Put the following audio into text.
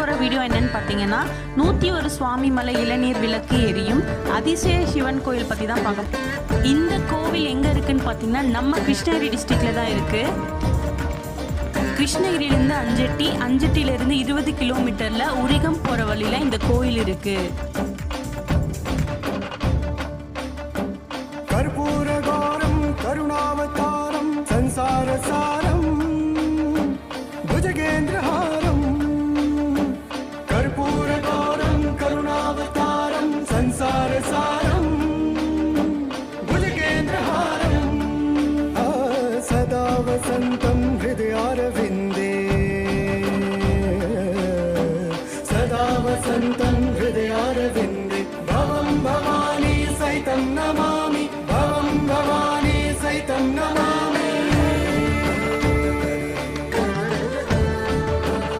போகிற வீடியோ என்னன்னு பார்த்தீங்கன்னா 101 சுவாமி மலை இளநீர் விளக்கு எரியும் அதிசய சிவன் கோயில் பற்றி தான் பார்க்க. இந்த கோவில் எங்கே இருக்குன்னு பார்த்தீங்கன்னா நம்ம கிருஷ்ணகிரி டிஸ்ட்ரிக்டில் தான் இருக்குது. கிருஷ்ணகிரியிலேருந்து அஞ்சட்டியிலேருந்து 20 கிலோமீட்டரில் உரிகம் போகிற வழியில் இந்த கோயில் இருக்குது.